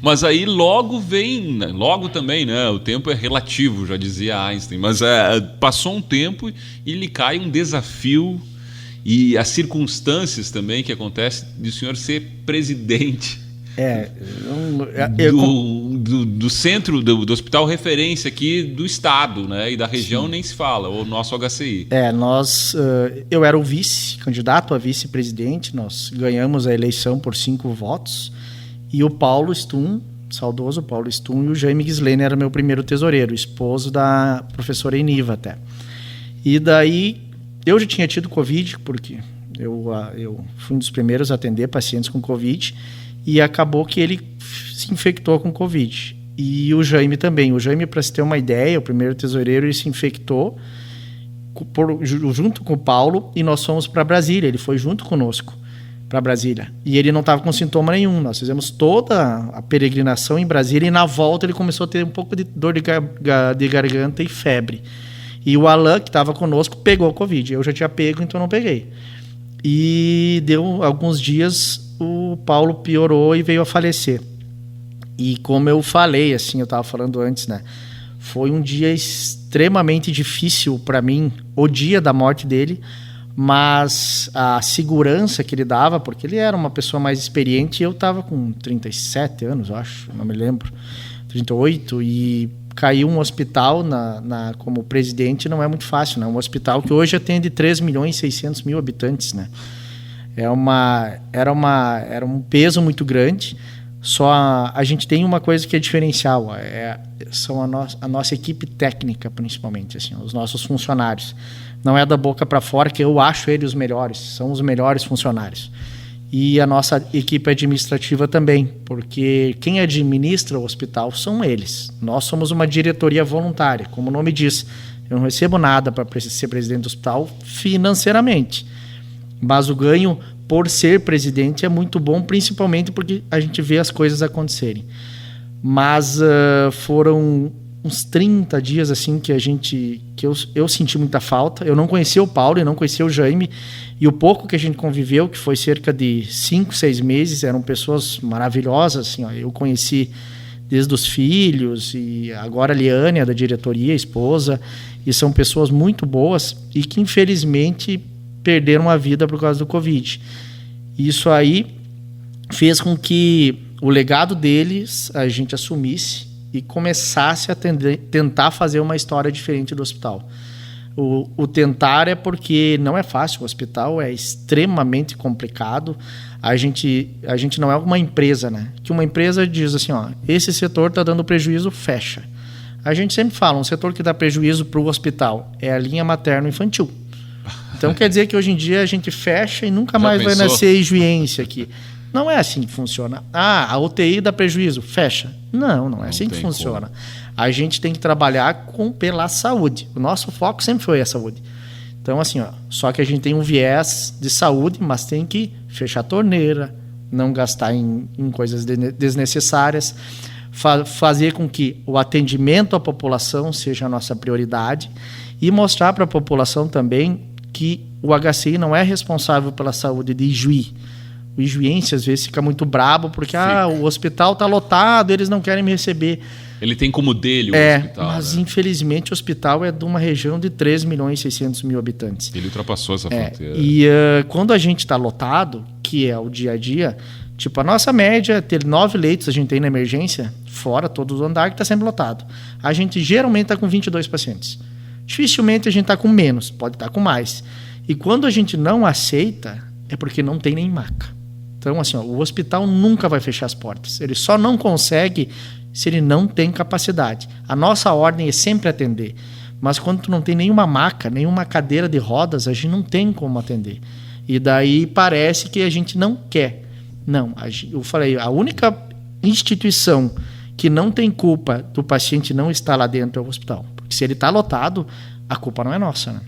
Mas aí logo vem, logo também, né? O tempo é relativo, já dizia Einstein. Mas passou um tempo e lhe cai um desafio e as circunstâncias também que acontecem de o senhor ser presidente do centro, do hospital referência aqui do estado, né? E da região. Sim. Nem se fala, o nosso HCI. Eu era o candidato a vice-presidente, nós ganhamos a eleição por 5 votos, e o Paulo Stum, saudoso Paulo Stum, e o Jaime Gislene era meu primeiro tesoureiro, esposo da professora Eniva até. E daí, eu já tinha tido Covid, porque eu fui um dos primeiros a atender pacientes com Covid, e acabou que ele se infectou com Covid. E o Jaime também. O Jaime, para se ter uma ideia, o primeiro tesoureiro, ele se infectou junto com o Paulo, e nós fomos para Brasília. Ele foi junto conosco para Brasília. E ele não estava com sintoma nenhum. Nós fizemos toda a peregrinação em Brasília, e na volta ele começou a ter um pouco de dor de garganta e febre. E o Alan, que estava conosco, pegou a Covid. Eu já tinha pego, então não peguei. E deu alguns dias, o Paulo piorou e veio a falecer. E como eu falei, assim, eu estava falando antes, né? Foi um dia extremamente difícil para mim, o dia da morte dele, mas a segurança que ele dava, porque ele era uma pessoa mais experiente, e eu estava com 37 anos, eu acho, não me lembro, 38, e caiu um hospital como presidente não é muito fácil, né? Um hospital que hoje atende 3.600.000 habitantes, né? Era um peso muito grande. Só a gente tem uma coisa que é diferencial, são a nossa equipe técnica, principalmente, assim, os nossos funcionários. Não é da boca para fora que eu acho eles os melhores, são os melhores funcionários. E a nossa equipe administrativa também, porque quem administra o hospital são eles. Nós somos uma diretoria voluntária, como o nome diz. Eu não recebo nada para ser presidente do hospital financeiramente, mas o ganho por ser presidente é muito bom, principalmente porque a gente vê as coisas acontecerem. Mas foram uns 30 dias assim que eu senti muita falta. Eu não conhecia o Paulo e não conhecia o Jaime, e o pouco que a gente conviveu, que foi cerca de 5, 6 meses, eram pessoas maravilhosas, assim, ó. Eu conheci desde os filhos, e agora a Liane, da diretoria, a esposa, e são pessoas muito boas e que infelizmente perderam a vida por causa do Covid. Isso aí fez com que o legado deles a gente assumisse e começasse a tentar fazer uma história diferente do hospital. O tentar é porque não é fácil, o hospital é extremamente complicado. A gente não é uma empresa, né? Que uma empresa diz assim, ó, esse setor está dando prejuízo, fecha. A gente sempre fala, um setor que dá prejuízo para o hospital é a linha materno-infantil. Então quer dizer que hoje em dia a gente fecha e nunca mais vai nascer higiência aqui. Não é assim que funciona. A UTI dá prejuízo, fecha. Não é assim que funciona. Como. A gente tem que trabalhar pela saúde. O nosso foco sempre foi a saúde. Então, assim, ó, só que a gente tem um viés de saúde, mas tem que fechar a torneira, não gastar em coisas desnecessárias, fazer com que o atendimento à população seja a nossa prioridade e mostrar para a população também que o HCI não é responsável pela saúde de Ijuí. O ijuiense às vezes fica muito brabo porque o hospital está lotado, eles não querem me receber. Ele tem como dele o hospital. Mas infelizmente o hospital é de uma região de 3.600.000 habitantes. Ele ultrapassou essa fronteira. E quando a gente está lotado, que é o dia a dia, tipo, a nossa média é ter 9 leitos a gente tem na emergência, fora todo o andar que está sempre lotado. A gente geralmente está com 22 pacientes. Dificilmente a gente está com menos, pode estar com mais. E quando a gente não aceita, é porque não tem nem maca. Então, assim, ó, o hospital nunca vai fechar as portas. Ele só não consegue se ele não tem capacidade. A nossa ordem é sempre atender. Mas quando tu não tem nenhuma maca, nenhuma cadeira de rodas, a gente não tem como atender. E daí parece que a gente não quer. Não, eu falei, a única instituição que não tem culpa do paciente não estar lá dentro é o hospital. Porque se ele está lotado, a culpa não é nossa, né?